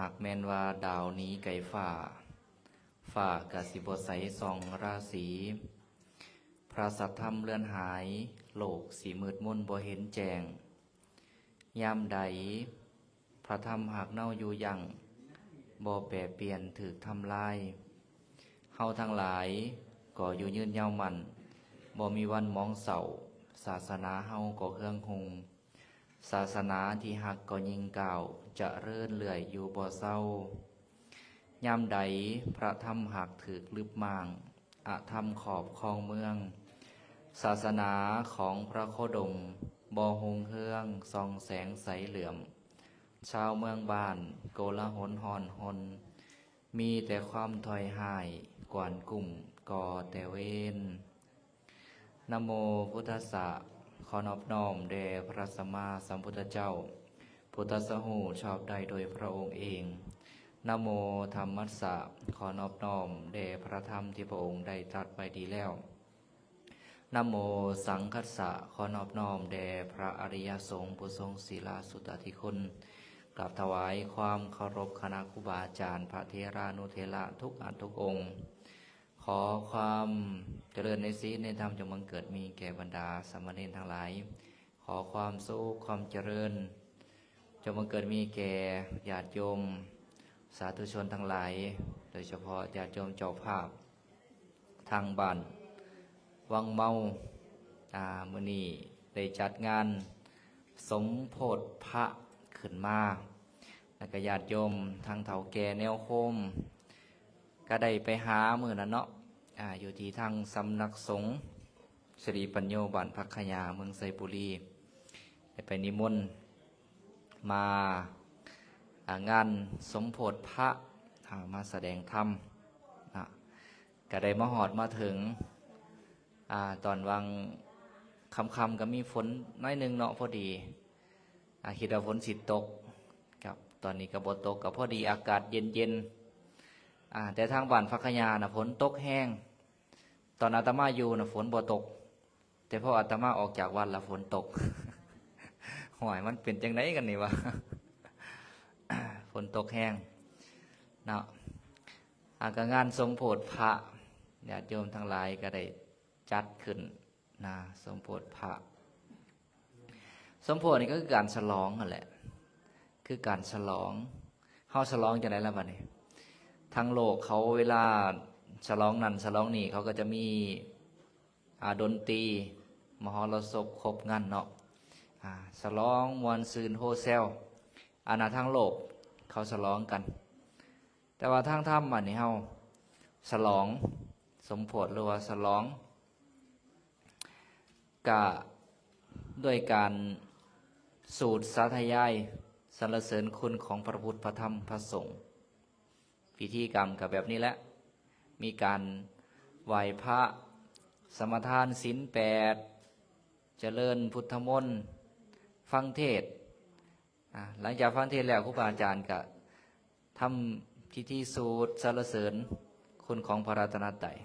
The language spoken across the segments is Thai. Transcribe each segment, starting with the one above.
ากแม่นว่าดาวนี้ไกลฝ่าฝ่ากะสิบใสส่องราศีพระสัทธรรมเลื่อนหายโลกสีมืดมนบ่เห็นแจงยามใดพระธรรมหากเน่าอยู่ยังบ่แปรเปลี่ยนถึกทำลายเฮาทั้งหลายก็อยู่ยืนยาวมันบ่มีวันมองเศร้าศาสนาเฮาก็เครื่องหงศาสนาที่หักก็ยิงก่าวจะเรื่อนเลื่อยอยู่บ่เศร้ายามใดพระธรรมหักถึกลึบมางอธรรมขอบคลองเมืองศาสนาของพระโคดมบ่หงเฮืองส่องแสงใสเหลื่อมชาวเมืองบ้านโกลาหลหอนหนมีแต่ความถอยห่ายกวนกลุ่มก่อแต่เวนนะโมพุทธัสสะขอนอบน้อมแด่พระสัมมาสัมพุทธเจ้าพุทธสหูชอบได้โดยพระองค์เองนะโมธรรมัสสะขอนอบน้อมแด่พระธรรมที่พระองค์ได้ตรัสไว้ดีแล้วนะโมสังคัสสะขอนอบน้อมแด่พระอริยสงฆ์ผู้ทรงศีลสุตติคุณกราบถวายความเคารพคณะครูบาอาจารย์พระเถรานุเถระทุกอันทุกองค์ขอความเจริญในศีลในธรรมจงบังเกิดมีแก่บรรดาสามเณรทั้งหลายขอความสุขความเจริญจงบังเกิดมีแก่ญาติโยมสาธุชนทั้งหลายโดยเฉพาะญาติโยมเจ้าภาพทางบ้านวังเมามื้อนี้ได้จัดงานสมโพธิพระขึ้นมาแล้วก็ญาติโยมทางเฒ่าแก่แนวโคมก็ได้ไปหามื้อนั้นเนาะอยู่ที่ทางสำนักสงฆ์สิริปัญโยบ้านพักขยาเมืองไซบุรีได้ไปนิมนต์มางานสมโพธิพระมาแสดงธรรมก็ได้มาหอดมาถึงตอนวังคำๆก็มีฝนน้อยหนึ่งเนาะพอดีคิดว่าฝนสิตกกับตอนนี้ก็บ่ตกกับพอดีอากาศเย็นๆแต่ทางบ้านพักขยาฝนตกแห้งตอนอาตมาอยู่ฝนบ่ตกแต่พออาตมาออกจากวัดแล้วฝนตก หอยมันเป็นจังไดกันนี่วะ ฝนตกแห้งเนาะการงานสมโพธิพระญาติโยมทั้งหลายก็ได้จัดขึ้นสมโพธิพระสมโพธินี่ก็คือการฉลองนั่นแหละคือการฉลองเฮาฉลองจังได๋ล่ะบัดนี้ทั้งโลกเขาเวลาฉลองนั่นฉลองนี่เขาก็จะมีดนตรีมหรสพครบงานเนาะฉลองมวนซืนโฮเซลทั้งโลกเขาฉลองกันแต่ว่าทางธรรมอันนี้เฮาฉลองสมโพธิหรือว่าฉลองกะด้วยการสูตรสาธยายสรรเสริญคุณของพระพุทธพระธรรมพระสงฆ์พิธีกรรมกับแบบนี้แหละมีการไหว้พระสมทานศีล8เจริญพุทธมนต์ฟังเทศหลังจากฟังเทศแล้วครูบาอาจารย์ก็ทำพิธีสูตรสรรเสริญคุณของพระรัตนตรัย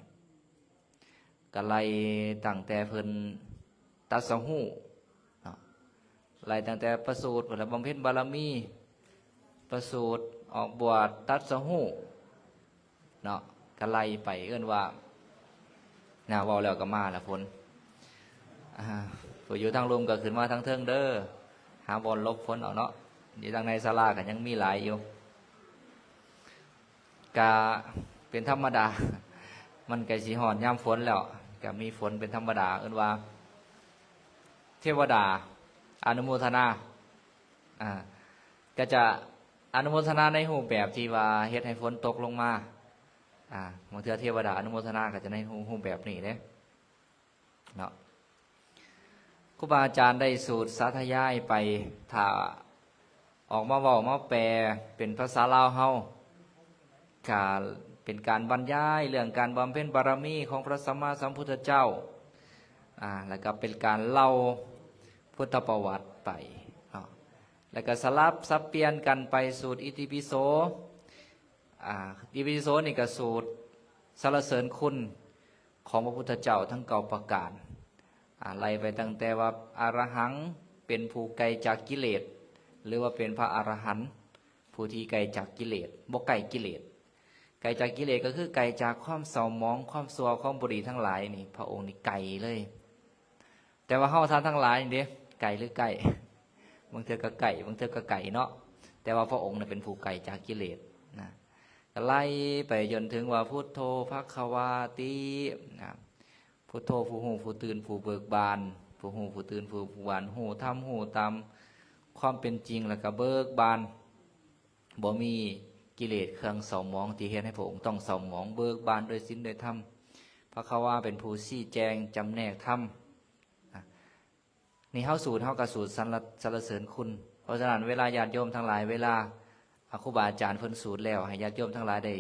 ก็ไล่ตั้งแต่เพิ่นตัดสหูไล่ตั้งแต่ประสูติผลบำเพ็ญบารมีประสูติออกบวชตัดสหูเนาะก็ไล่ไปเอื้อนว่าเว้าแล้วก็มาละฝนฝนอยู่ทางลมก็ขึ้นมาทางเทิงเด้อหาบอลลบฝนเอาเนาะอยู่ทางในศาลาก็ยังมีหลายอยู่ก็เป็นธรรมดามันไก่สีหอนยามฝนแล้วก็มีฝนเป็นธรรมดาเอื้อนว่าเทวดาอนุโมทนาก็จะอนุโมทนาในรูปแบบที่ว่าเฮ็ดให้ฝนตกลงมาบางเทื่อเทวดาอนุโมทนาก็จะในรูปแบบนี้เด้เนาะครูบาอาจารย์ได้สูตรสาธยายไปถ้าออกมาเว้ามาแปลเป็นภาษาลาวเฮาก็เป็นการบรรยายเรื่องการบำเพ็ญบารมีของพระสัมมาสัมพุทธเจ้าแล้วก็เป็นการเล่าพุทธประวัติไปแล้วก็สลับซับเปลี่ยนกันไปสูตรอิติปิโสอิติปิโสนี่ก็สูตรสรรเสริญคุณของพระพุทธเจ้าทั้ง9ประการไล่ไปตั้งแต่ว่าอรหังเป็นผู้ไกลจากกิเลสหรือว่าเป็นพระอรหันต์ ผู้ที่ไกลจากกิเลสบ่ไกลกิเลสไกลจากกิเลสก็คือไกลจากความเศร้าหมองความซัวความบุรีทั้งหลายนี่พระองค์นี่ไกลเลยแต่ว่าเฮาท่านทั้งหลายนี่เด้ไกลหรือใกล้บางเทื่อก็ไกลบางเทื่อก็ไกลเนาะแต่ว่าพระองค์น่ะเป็นผู้ไกลจากกิเลสนะก็ไล่ไปจนถึงว่าพุทโธภควาตินะพุทโธผู้หูผู้ตื่นผู้เบิกบานผู้หูผู้ตื่นผู้บานหูธรรมหูตามความเป็นจริงแล้วก็เบิกบานบ่มีกิเลสเครื่องเศร้าหมองที่เฮ็ดให้พระองค์ต้องเศร้าหมองเบิกบานโดยศีลโดยธรรมภควาเป็นผู้ชี้แจงจำแนกธรรมนี่เฮาสูตรเฮาก็สูตรสรรเสริญคุณเพราะฉะนั้นเวลาญาติโยมทั้งหลายเวลาครูบาอาจารย์เพิ่นสูตรแล้วให้ญาติโยมทั้งหลายได้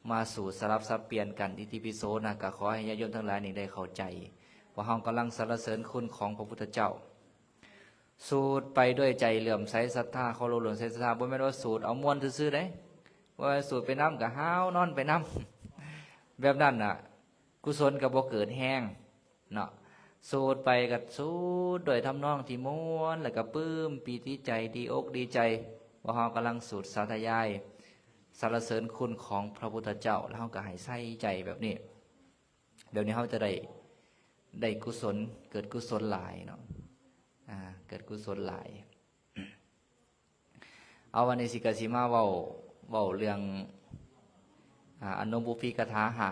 มาสูตรสลับสับเปลี่ยนกันอิติปิโสนะก็ขอให้ญาติโยมทั้งหลายนี่ได้เข้าใจว่าเฮากำลังสรรเสริญคุณของพระพุทธเจ้าสูตรไปด้วยใจเหลื่อมใสศรัทธาเคารพเหลื่อมใสศรัทธาบ่แม่นว่าสูตรเอาม่วนซื่อๆเด้ว่าสูตรไปน้ำก็ห้าวนอนไปน้ำแบบนั้นน่ะกุศลก็บ่เกิดแห้งเนาะสูดไปกับสูดโดยทำนองที่ม้วนแล้วก็ปลื้มปีติใจดีอกดีใจว่าเรากำลังสูดสาธยายสรรเสริญคุณของพระพุทธเจ้าแล้วเราก็ให้ใส่ใจแบบนี้เดี๋ยวนี้เราจะได้กุศลเกิดกุศลหลายเนาะเกิดกุศลหลายเอาวันนี้สิกสิมาเว้าเรื่องอนุบุพพิกถาหา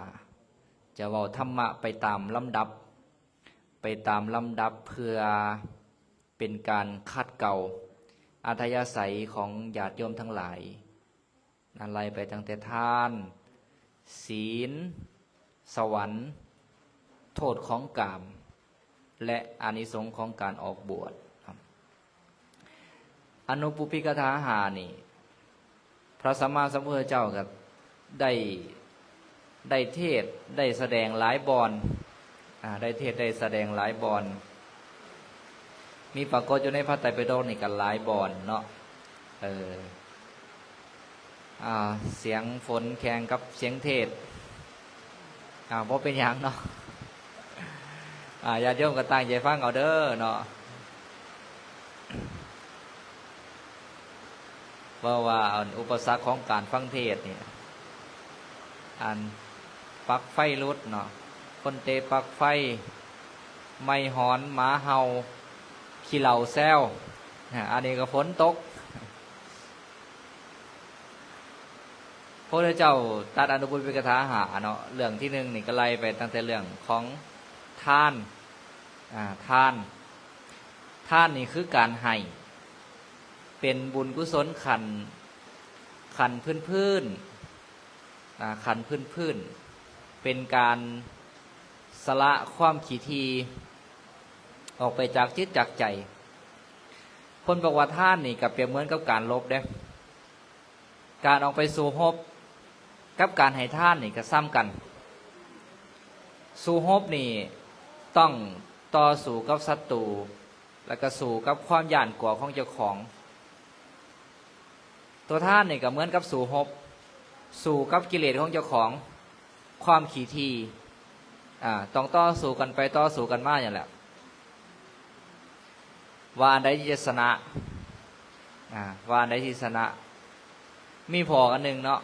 จะเว้าธรรมะไปตามลำดับเพื่อเป็นการคัดเก่าอัธยาศัยของญาติโยมทั้งหลายนั่นไล่ไปตั้งแต่ทานศีลสวรรค์โทษของกามและอานิสงส์ของการออกบวชอนุปุพพิกถาหานี่พระสัมมาสัมพุทธเจ้าก็ได้เทศได้แสดงหลายบอนได้เทศได้แสดงหลายบอนมีปรากฏอยู่ในพระไตรปิฎกนี่กันหลายบอนเนาะเสียงฝนแข่งกับเสียงเทศบ่เป็นอย่างเนาะญาติโยมก็ตั้งใจฟังเอาเด้อเนาะว่าอุปสรรคของการฟังเทศเนี่ยปลั๊กไฟรุดเนาะคนเตะปลั๊กไฟไม่หอนหมาเห่าขี้เหล่าแซวอันนี้ก็ฝนตกพระพุทธเจ้าตรัสอนุบุพพิกถาหาเนาะเรื่องที่หนึ่งนี่ก็ไล่ไปตั้งแต่เรื่องของทานทานนี่คือการให้เป็นบุญกุศลขันพื้นขันพื้นเป็นการสละความขี้ทีออกไปจากจิตจากใจคนบอกว่าทานนี่กับเปรียบเหมือนกับการลบเด้การออกไปสู่รบกับการให้ทานนี่ก็ซ้ำกันสู่รบนี่ต้องต่อสู้กับศัตรูแล้วก็สู้กับความหย่านกลัวของเจ้าของตัวทานนี่ก็เหมือนกับสู่รบสู้กับกิเลสของเจ้าของความขี้ทีต้องต่อสู้กันไปต่อสู้กันมาอย่างแหละว่าอันใดที่จะชนะว่าอันใดที่ชนะมีพอกันหนึ่งเนาะ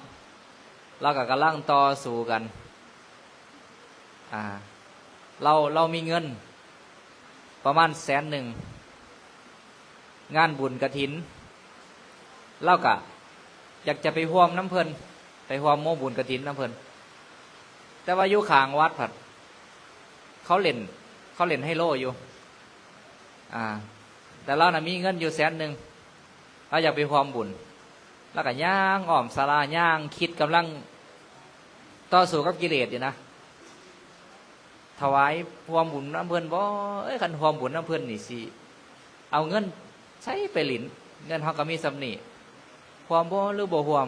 เราก็กำลังต่อสู้กันเรามีเงินประมาณ100,000งานบุญกฐินเราก็อยากจะไปร่วมน้ำเพลินไปร่วมโมบุญกฐินน้ำเพลินแต่ว่าอยู่ข้างวัดผัดเขาเล่นให้โลอยู่แต่เราน่ะมีเงินอยู่100,000เราอยากไปร่วมบุญแล้วก็ย่างอ้อมศาลาย่างคิดกำลังต่อสู้กับกิเลสอยู่นะถวายร่วมบุญน้ำเพลินบ่คันร่วมบุญน้ำเพลินนี่สิเอาเงินใช้ไปหลินเงินเขาก็มีสำนีร่วมบ่หรือบ่ร่วม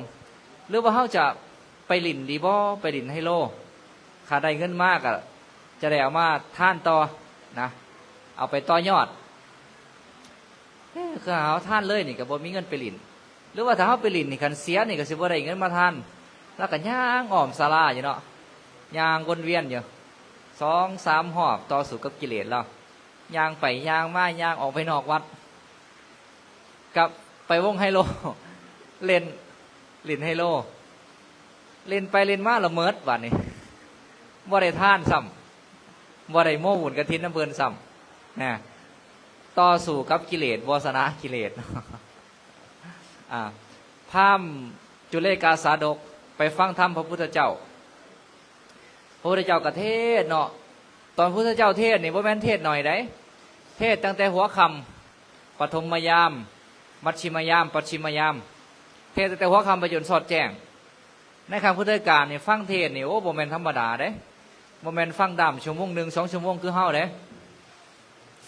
หรือว่าเขาจะไปหลินดีบ่ไปหลินให้โลขาได้เงินมากอะจะได้เอามาท่านต่อนะเอาไปต่อยอดคือเอาท่านเลยนี่ก็บ่มีเงินไปหลินหรือว่าถ้าเขาไปหลินนี่คันเสียนี่ก็สิบ่ได้เงินมาท่านแล้วก็ย่างอ้อมศาลาอยู่เนาะย่างวนเวียนอยู่2-3 หอบต่อสู้กับกิเลสแล้วย่างไปย่างมาย่างออกไปนอกวัดกับไปวงไฮโล เล่นไฮโลเล่นไปเล่นมาละเมิดวันนี้บ่ได้ท่านซ้ำบ่ได้โม้บุญกฐินน้ำเพลินซ้ำนะต่อสู้กับกิเลสวาสนากิเลสพามจุเลกาสาดกไปฟังธรรมพระพุทธเจ้าพระพุทธเจ้ากระเทศเนาะตอนพระพุทธเจ้าเทศนี่บ่แม่นเทศหน่อยได้เทศตั้งแต่หัวค่ำปฐมยามมัชชิมยามปัจฉิมยามเทศตั้งแต่หัวค่ำไปจนสอดแจ้งในคำพุทธการนี่ฟังเทศนี่โอ้บ่แม่นธรรมดาเด้บ่แม่นฟังดำชั่วโมงหนึ่ง2 ชั่วโมงคือเฮาเด้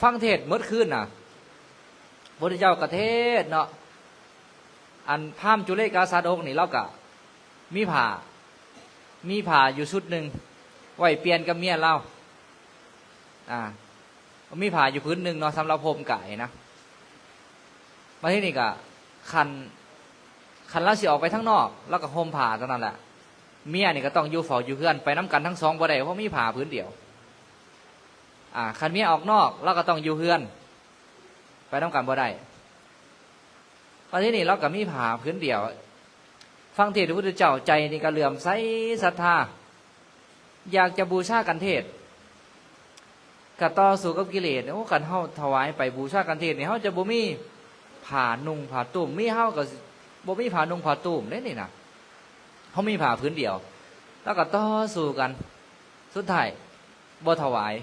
ฟังเทศมื้อคืนน่ะพระพุทธเจ้ากระเทศเนาะอันพามจุเลกาสาดกนี่เราก็มีผ้าอยู่ชุดหนึ่งไว้เปลี่ยนกับเมียเรามีผ้าอยู่พื้นหนึ่งเนาะสำหรับผมไก่นะมาที่นี่ก็คันเราสิออกไปทั้งนอกแล้วก็ห่มผ้าเท่านั้นแหละเมียนี่ก็ต้องอยู่เฝ้าอยู่เพื่อนไปน้ำกันทั้งสองบ่ได้เพราะมีผ้าพื้นเดียวคันเมียออกนอกเราก็ต้องอยู่เพื่อนไปน้ำกันบ่ได้มาที่นี่เราก็มีผ้าพื้นเดียวฟังเทศน์พระพุทธเจ้าใจนี่ก็เหลื่อมใสศรัทธาอยากจะบูชากันเทศก็ต่อสู้กับกิเลสโอ้กันเฮาถวายไปบูชากันเทศนี่เฮาจะบ่มีผ้านุ่งผ้าตุ้มมีเฮาก็บ่มีผ้านุ่งผ้าตุ้มเด้นี่นะเฮามีผ้าพื้นเดียวแล้วก็ต่อสู้กันสุดท้ายบ่ถวาย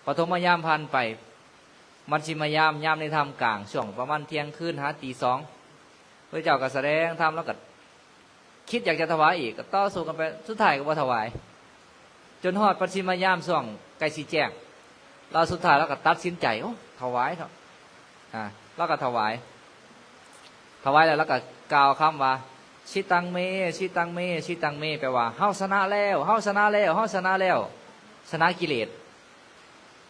ปฐมยามผ่านไปมัชชิมยามในธรรมกลางช่วงประมาณเที่ยงคืนหาตี 2พระเจ้าก็แสดงธรรมแล้วก็คิดอยากจะถวายอีกก็ต่อสู้กันไปสุดท้ายก็บ่ถวายจนฮอดปัจฉิมยามช่วงใกล้สิแจ้งเราสุดท้ายแล้วก็ตัดสินใจโอ้ถวายเถอะแล้วก็ถวายแล้วก็กล่าวคำว่าชิตังเมชิตังเมชิตังเมแปลว่าเฮาชนะแล้วเฮาชนะแล้วเฮาชนะแล้วชนะกิเลส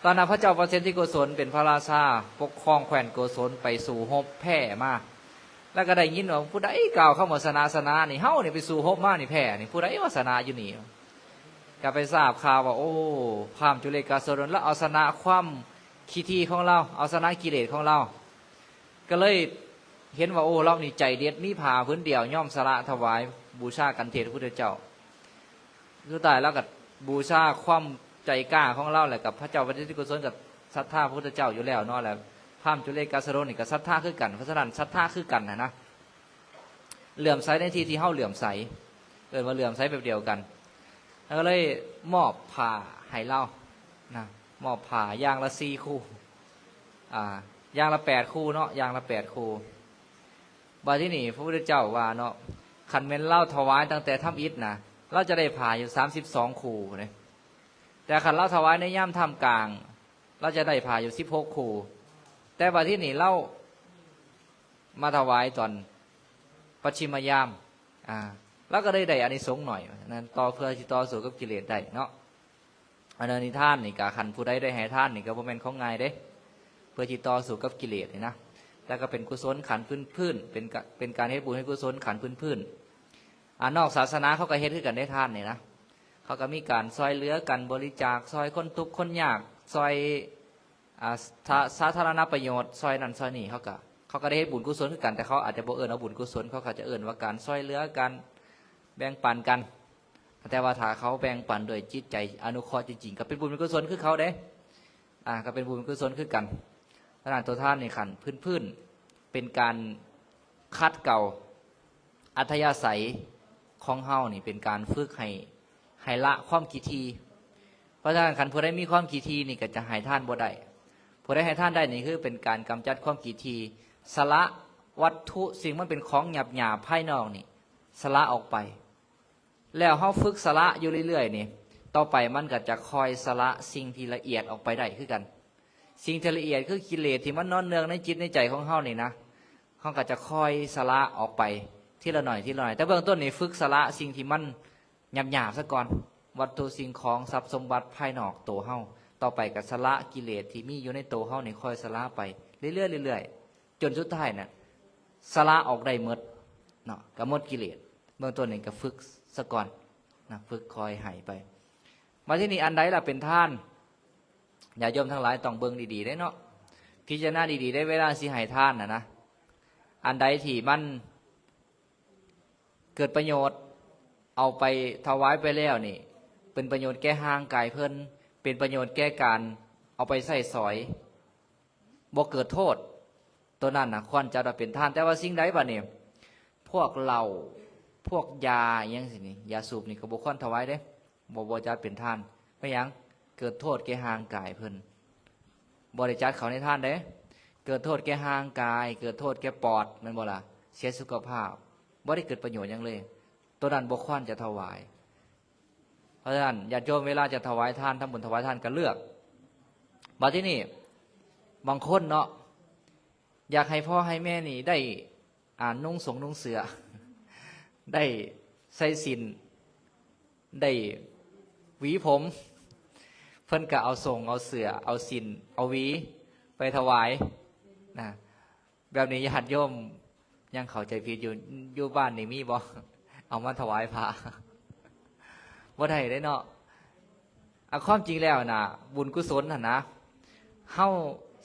ตอนนั้นพระเจ้าปเสนที่โกศลเป็นพระราชาปกครองแคว้นโกศลไปสู่ฮบแพ้มาแล้วก็ได้ยินว่าผู้ใดกล่าวเข้ามาชนะนี่เฮานี่ไปสู่ฮบมานี่แพ้นี่ผู้ใดว่าชนะอยู่นี่ก็ไปทราบข่าวว่าโอ้พามจุเลกาสาดกแล้วเอาชนะความขี้ที่ของเราเอาชนะกิเลสของเราก็เลยเห็นว่าโอ้เรานี่ใจเด็ดมีผ้าพื้นเดียวย่อมสละถวายบูชากันเทศพระพุทธเจ้าสุดท้ายแล้วก็บูชาความใจกล้าของเราแหละกับพระเจ้าปฏิทิกุศลกับศรัทธาพระพุทธเจ้าอยู่แล้วเนาะแหละพามจุเลกาสาดกนี่กับศรัทธาคือกันเพราะฉะนั้นศรัทธาคือกันนะเหลื่อมใสในที่ที่เฮาเหลื่อมใสว่าเหลื่อมใสแบบเดียวกันแล้วก็เลยมอบผ้าให้เรานะมอบผ้าอย่างละ4 คู่อย่างละ8 คู่เนาะอย่างละ8 คู่บาที่นี่พระพุทธเจ้าว่าเนาะขันเมนเล่าถวายตั้งแต่ทำอิฐนะเราจะได้ผ้าอยู่32 คู่เลยแต่ขันเล่าถวายในย่ามทำกลางเราจะได้ผ้าอยู่16 คู่แต่บาที่นี่เล่ามาถวายตอนปัจฉิมยามแล้วก็ได้อานิสงส์หน่อยนั้นต่อเพื่อที่ต่อสู้กับกิเลสได้เนาะอันนี้ท่านนี่กะขันผู้ใดได้ให้ท่านนี่ก็บ่แม่นของง่ายเด้เพื่อที่ต่อสู้กับกิเลสนี่นะแต่ก็เป็นกุศลขันพื้นเป็นการเฮ็ดบุญให้กุศลขันพื้นนอกศาสนาเขาก็เฮ็ดคือกันได้ท่านนี่นะเขาก็มีการซอยเหลือกันบริจาคซอยคนทุกข์คนยากซอยสาธารณประโยชน์ซอยนั่นซอยนี่เขาก็ได้เฮ็ดบุญกุศลคือกันแต่เขาอาจจะบ่เอิ้นเอาบุญกุศลเขาจะเอิ้นว่าการซอยเหลือกันแบ่งปันกันแต่ว่าถ้าเขาแบ่งปันโดยจิตใจอนุเคราะห์จริงๆก็เป็นบุญเป็นกุศลคือเขาเด้ก็เป็นบุญเป็นกุศลคือกันขนาดตัวท่านในขันพื้นเป็นการคัดเก่าอัธยาศัยของเฮานี่เป็นการฝึกให้ละความขี้ทีเพราะฉะนั้นขันผู้ใดมีความขี้ทีนี่ก็จะให้ท่านบ่ได้ผู้ใดให้ท่านได้นี่คือเป็นการกำจัดความขี้ทีสละวัตถุสิ่งมันเป็นของหยาบภายนอกนี่สละออกไปแล้วเฮาฝึกสละอยู่เรื่อยๆนี่ต่อไปมันก็จะคอยสละสิ่งที่ละเอียดออกไปได้คือกันสิ่งที่ละเอียดคือกิเลสที่มันนอนเนืองในจิตในใจของเฮานี่นะเฮาก็จะคอยสละออกไปทีละหน่อยแต่เบื้องต้นนี่ฝึกสละสิ่งที่มันหยาบๆซะก่อนวัตถุสิ่งของทรัพย์สมบัติภายนอกตัวเฮาต่อไปก็สละกิเลสที่มีอยู่ในตัวเฮานี่คอยสละไปเรื่อยๆจนสุดท้ายน่ะสละออกได้หมดเนาะก็หมดกิเลสเบื้องต้นนี่ก็ฝึกซะก่อนนะฝึกคอยให้ไปมาที่นี่อันใดล่ะเป็นท่านอย่าโยมทั้งหลายต้องเบิ่งดีๆได้เนาะพิจารณาดีๆได้เวลาสิให้ท่านนะอันใดที่มัน เกิดประโยชน์เอาไปถวายไปแล้วนี่เป็นประโยชน์แก่ห่างกายเพิ่นเป็นประโยชน์แก่การเอาไปใส่สอยบ่เกิดโทษตัวนั้นนะควรจะได้เป็นทานแต่ว่าสิ่งใดบัดนี้พวกเหล้าพวกยาอหยังสินี่ยาสูบนี่ก็บ่ควรถวายเด้บ่จัดเป็นทานไม่หยังเกิดโทษแก่ห่างกายเพิ่นบ่ได้จัดเขาในทานเด้เกิดโทษแก่ห่างกายเกิดโทษแก่ปอดแม่นบ่ล่ะเสียสุขภาพบ่ได้เกิดประโยชน์หยังเลยตัวนั้นบ่ควรจะถวายเพราะฉะนั้นญาติโยมเวลาจะถวายทานทำบุญถวายทานก็เลือกบัดที่นี่บางคนเนาะอยากให้พ่อให้แม่นี่ได้นุ่งสงนุ่งเสือได้ใส่ศีลได้หวีผมเพิ่นก็เอาส่งเอาเสือเอาศีลเอาหวีไปถวายนะแบบนี้ญาติโยมยังเข้าใจผิดอยู่บ้านนี่มีบ่เอามาถวายพระบ่ได้เนาะความจริงแล้วนะบุญกุศลน่ะนะเฮา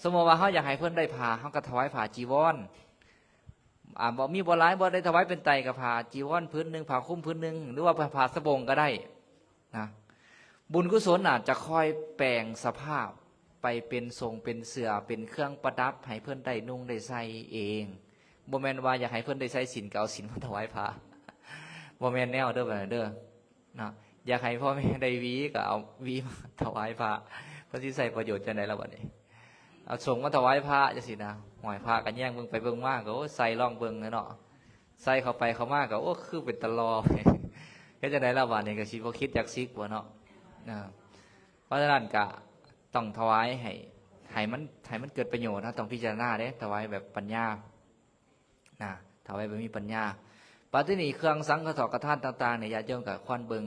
สมมติว่าเฮาอยากให้เพิ่นได้ผ้าเฮาก็ถวายผ้าจีวรบ่มีบ่หลายบ่ได้ถวายเป็นไตรกับผ้าจีวรพื้นนึงผ้าคลุมพื้นนึงหรือว่าผ้าสบงก็ได้นะบุญกุศลน่ะจะคอยแปลงสภาพไปเป็นทรงเป็นเสื้อเป็นเครื่องประดับให้เพิ่นได้นุ่งได้ใส่เองบ่แม่นว่าอยากให้เพิ่นได้ใส่ศีลก็เอาศีลมาถวายผ้าบ่แม่นแนวเด้อบัดนี้เด้อนะอยากให้พ่อแม่ได้หวีก็เอาหวีมาถวายพระเพื่อที่ใส่ประโยชน์จังได๋ล่ะบัดนี้เอาส่งมาถวายพระจังซี่นะหอยพระก็แย่งเบิ่งไปเบิ่งมาก็ใส่ลองเบิ่งเนาะใส่เข้าไปเข้ามาก็คือเป็นตะลอเฮ็ดจังได๋ล่ะบัดนี้ก็สิบ่คิดจักซิกบ่เนาะเพราะฉะนั้นก็ต้องถวายให้มันเกิดประโยชน์นะต้องพิจารณาเด้ถวายแบบปัญญานะถวายแบบมีปัญญาปัจจุบันเครื่องสังฆทานกฐานต่างๆเนี่ยญาติโยมก็ควรเบิ่ง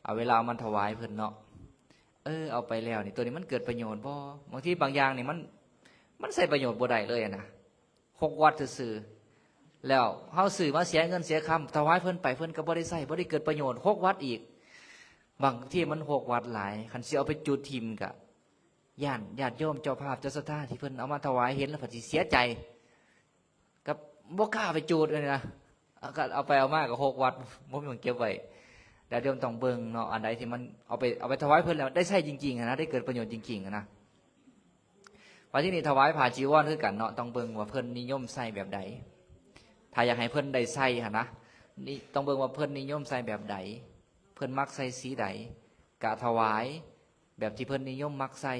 เอาเวลามันถวายเพิ่นเนาะเอาไปแล้วนี่ตัวนี้มันเกิดประโยชน์บ่บางทีบางอย่างนี่มันใช้ประโยชน์บ่ได้เลยนะ6 วัดซื่อๆแล้วเฮาซื้อมาเสียเงินเสียคำถวายเพิ่นไปเพิ่นก็บ่ได้ใช้บ่ได้เกิดประโยชน์6 วัดอีกบางที่มัน6 วัดหลายคันสิเอาไปจุดทิ่มก็ญาติโยมเจ้าภาพเจ้าศรัทธาที่เพิ่นเอามาถวายเห็นแล้วเพิ่นสิเสียใจกับบ่กล้าไปจุดเลยนะเอาไปเอามาก็6 วัดบ่มีหม้องเก็บไว้แต่เดี๋ยวต้องเบิ่งเนาะอันใดที่มันเอาไปถวายเพิ่นแล้วได้ใช้จริงๆนะได้เกิดประโยชน์จริงๆนะว่าที่นี่ถวายผ้าจีวรคือกันเนาะต้องเบิ่งว่าเพิ่นนิยมใส่แบบใดถ้าอยากให้เพิ่นได้ใส่หั่นนะนี่ต้องเบิ่งว่าเพิ่นนิยมใส่แบบใดเพิ่นมักใส่สีใดกะถวายแบบที่เพิ่นนิยมมักใส่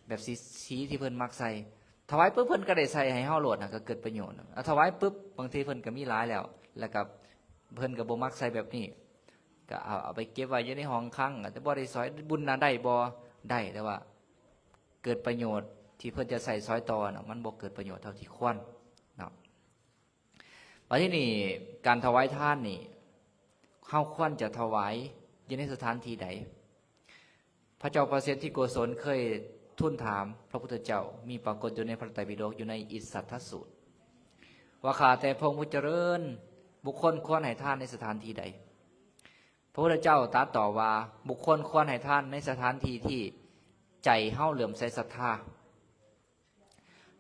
แบบสีที่เพิ่นมักใส่ถวายปุ๊บเพิ่นก็ได้ใส่ให้เฮาโลดน่ะก็เกิดประโยชน์ถวายปุ๊บบางทีเพิ่นก็มีหลายแล้วก็เพิ่นก็บ่มักใส่แบบนี้ก็เอาไปเก็บไว้อยู่ในห้องคลังแต่บ่ได้ซอยบุญน่ะได้บ่ได้แต่ว่าเกิดประโยชน์ที่เพิ่นจะใส่ซอยต่อน่ะมันบ่เกิดประโยชน์เท่าที่ควรเนาะว่าที่นี่การถวายทานนี่เฮาควรจะถวายอยู่ในสถานที่ใดพระเจ้าประเสริฐที่โกศลเคยทูลถามพระพุทธเจ้ามีปรากฏอยู่ในพระไตรปิฎกอยู่ในอิสสัทธสูตรว่าข้าแต่พระองค์ผู้เจริญบุคคลควรให้ทานในสถานที่ใดพระพุทธเจ้าตรัสต่อว่าบุคคลควรให้ทานในสถานที่ที่ใจเฮาเหลื่อมใสศรัทธา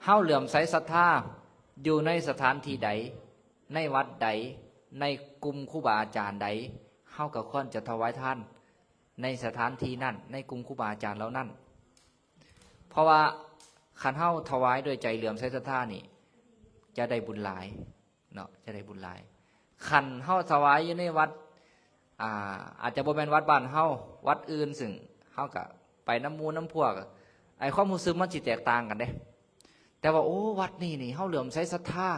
เฮาเหลื่อมใสศรัทธาอยู่ในสถานที่ใดในวัดใดในกลุ่มครูบาอาจารย์ใดเฮาก็ควรจะถวายทานในสถานที่นั้นในกลุ่มครูบาอาจารย์เหล่านั้นเพราะว่าขันเฮาถวายด้วยใจเหลื่อมใสศรัทธานี่จะได้บุญหลายเนาะจะได้บุญหลายขันเฮาถวายอยู่ในวัดอาจจะบ่แม่นวัดบ้านเฮาวัดอื่นซึ่งเฮาก็ไปน้ำมูน้ำพวกความรู้สึกมันสิแตกต่างกันเด้แต่ว่าโอ้วัดนี่เฮาเหลื่อมใสศรัทธา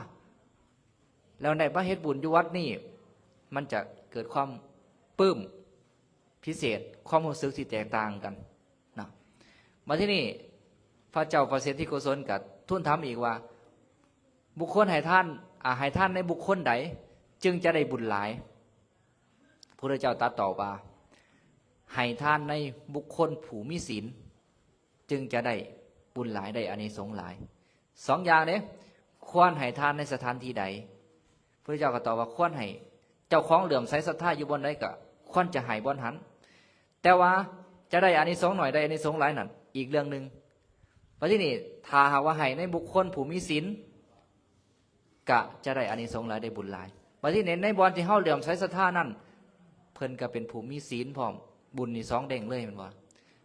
แล้วได้มาเฮ็ดบุญอยู่วัดนี่มันจะเกิดความปลื้มพิเศษความรู้สึกที่แตกต่างกันนะมาที่นี่พระเจ้าประเสริฐที่โกศลก็ทูลถามอีกว่าบุคคลให้ท่านในบุคคลใดจึงจะได้บุญหลายพระเจ้าตรัสตอบว่าให้ท่านในบุคคลผู้มีศีลจึงจะได้บุญหลายได้อานิสงส์หลาย2 อย่างนี้ควรให้ท่านในสถานที่ใดพระเจ้าก็ตอบว่าควรให้เจ้าของเหลื่อมใสศรัทธาอยู่บนใดก็ควรจะให้บนหันแต่ว่าจะได้อานิสงส์หน่อยได้อานิสงส์หลายนั่นอีกเรื่องนึงเพราะที่นี่ถ้าหากว่าให้ในบุคคลผู้มีศีลก็จะได้อานิสงส์หลายได้บุญหลาย บัดที่ในบอนที่เฮาเหลื่อมใสศรัทธานั่นเพิ่นก็เป็นผู้มีศีลพร้อมบุญนี่สองเด้งเลยแม่นบ่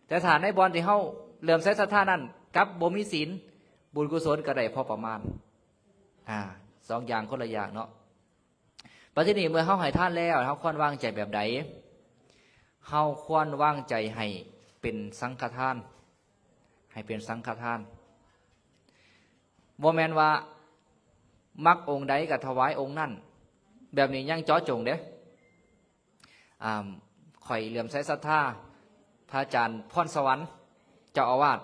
แต่ถ้าในบอนที่เฮาเหลื่อมใสศรัทธานั่นกับบ่มีศีลบุญกุศลก็ได้พอประมาณสองอย่างคนละอย่างเนาะบัดที่นี่เมื่อเฮาให้ทานแล้วเฮาควรวางใจแบบใดเฮาควรวางใจให้เป็นสังฆทานให้เป็นสังฆทานบ่แม่นว่ามักองค์ใดก็ถวายองค์นั่นแบบนี้ยังจ่อจงเด้ข่อยเหลื่อมใสศรัทธาพระอาจารย์พรสวรรค์เจ้าอาวาส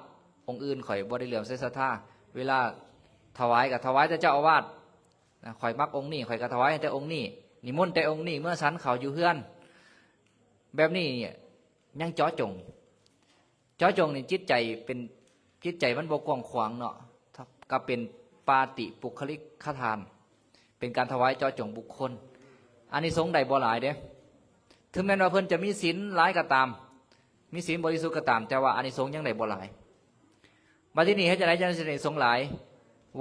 องค์อื่นข่อยบ่ได้เหลื่อมใสศรัทธาเวลาถวายก็ถวายแต่เจ้าอาวาสข่อยมักองค์นี้ข่อยก็ถวายแต่องค์นี้นิมนต์แต่องค์นี้เมื่อสันเขาอยู่เฮือนแบบนี้ยังจ่อจงนี่จิตใจเป็นจิตใจมันบ่กว้างขวางเนาะก็เป็นปาติปุคลิกทานเป็นการถวายจ่อจงบุคคลอานิสงส์ใดบ่หลายเด้ถึงแม้ว่าเพิ่นจะมีศีลหลายก็ตามมีศีลบริสุทธิ์ก็ตามแต่ว่าอานิสงส์ยังได้บ่หลายบัดที่นี้เฮ็ดจังได๋จังสิได้สงหลาย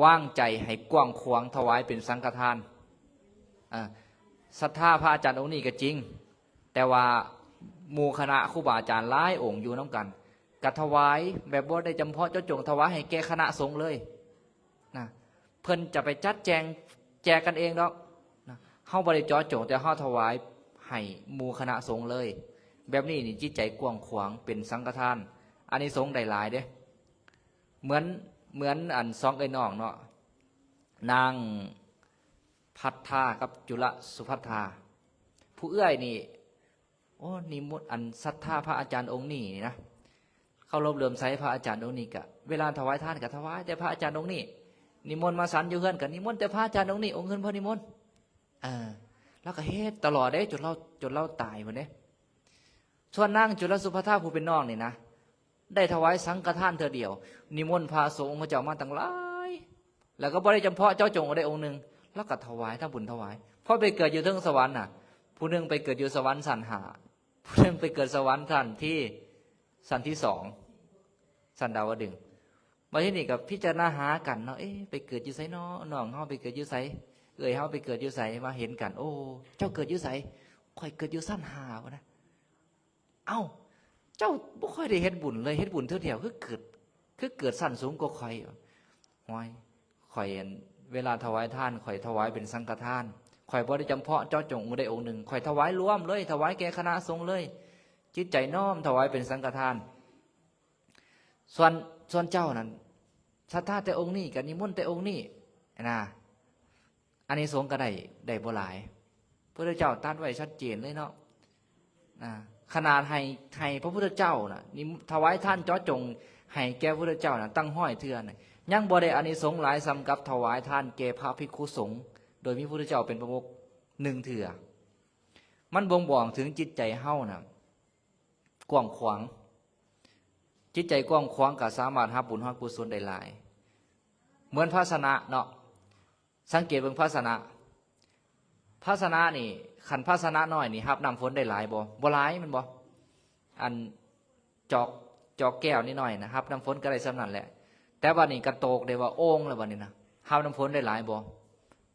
ว่างใจให้กว้างขวางถวายเป็นสังฆทานศรัทธาพระอาจารย์องค์นี้ก็จริงแต่ว่าหมู่คณะครูบาอาจารย์หลายองค์อยู่นำกันก็ถวายแบบบ่ได้จำเพาะเจาะจงถวายให้แก่คณะสงฆ์เลยนะเพิ่นจะไปจัดแจงแจกกันเองดอกนะเฮาบ่ได้เจาะจงแต่เฮาถวายให้หมู่คณะสงฆ์เลยแบบนี้นี่จิตใจกว้างขวางเป็นสังฆทานอานิสงส์ได้หลายเด้เหมือนอันสองเอ้ยน้องเนาะนางพัทธากับจุลสุภัทธาผู้เอื้อยนี่โอ้นิมนต์อันศรัทธาพระอาจารย์องค์นี้นี่นะเขารบเลื่อมใสพระอาจารย์องค์นี้กะเวลาถวายทานก็ถวายแต่พระอาจารย์องค์นี้นิมนต์มาสันอยู่เฮือนก็นิมนต์แต่พระอาจารย์องค์นี้องค์เงินพอนิมนต์แล้วก็เฮ็ดตลอดเด้จนเราตายพุ่นเด้ส่วนนางจุลสุภัทธาผู้เป็นน้องนี่นะได้ถวายสังฆทานเธอเดียวนิมนต์พระสงฆ์พระเจ้ามาตั้งหลายแล้วก็บ่ได้จำเพาะเจ้าจงได้องค์นึงแล้วก็ถวายทั้งบุญถวายพอไปเกิดอยู่เทิงสวรรค์น่ะผู้นึงไปเกิดอยู่สวรรค์ชั้น5ผู้นึงไปเกิดสวรรค์ชั้นที่2ชั้นดาวดึงส์มาที่นี่กับพิจารณาหากันเนาะไปเกิดอยู่ไสเนาะน้องเฮาไปเกิดอยู่ไสเอ้ยเฮาไปเกิดอยู่ไสมาเห็นกันโอ้เจ้าเกิดอยู่ไสข่อยเกิดอยู่ชั้น5วะนะเอ้าเจ้าบ่ค่อยได้เฮ็ดบุญเลยเฮ็ดบุญเท่าเดียวคือเกิดชั้นสูงกว่าข่อยห้อยข่อยเวลาถวายทานข่อยถวายเป็นสังฆทานข่อยบ่ได้จำเพาะเจ้าจงได้องค์หนึ่งข่อยถวายรวมเลยถวายแก่คณะสงฆ์เลยจิตใจน้อมถวายเป็นสังฆทานส่วนเจ้านั้นศรัทธาแต่องค์นี้กับนิมนต์แต่องค์นี้นะอานิสงส์ก็ได้บ่หลายพระพุทธเจ้าตรัสไว้ชัดเจนเลยเนาะขนาดให้พระพุทธเจ้าน่ะนี่ถวายท่านเจ้าจงให้แก่พระพุทธเจ้าน่ะตั้งห้อยเทื่อน่ะยังบ่ได้อานิสงส์หลายซ้ำกับถวายท่านแก่พระภิกขุสงฆ์โดยมีพระพุทธเจ้าเป็นประมุข1เทื่อมันบ่งบอกถึงจิตใจเฮาน่ะกว้างขวางจิตใจกว้างขวางก็สามารถรับบุญรับกุศลได้หลายเหมือนภาสนะเนาะสังเกตเบิ่งภาสนะนี่ขันภาสนะน้อยนี่รับน้ำฝนได้หลายบ่หลายมันบ่อันจอกแก้วนิดหน่อยนะครับน้ำฝนก็ได้สำนั้นแหละแต่ว่านี่กระโตกได้ว่าโอ่งแล้วบัดนี้นะรับน้ำฝนได้หลายบ่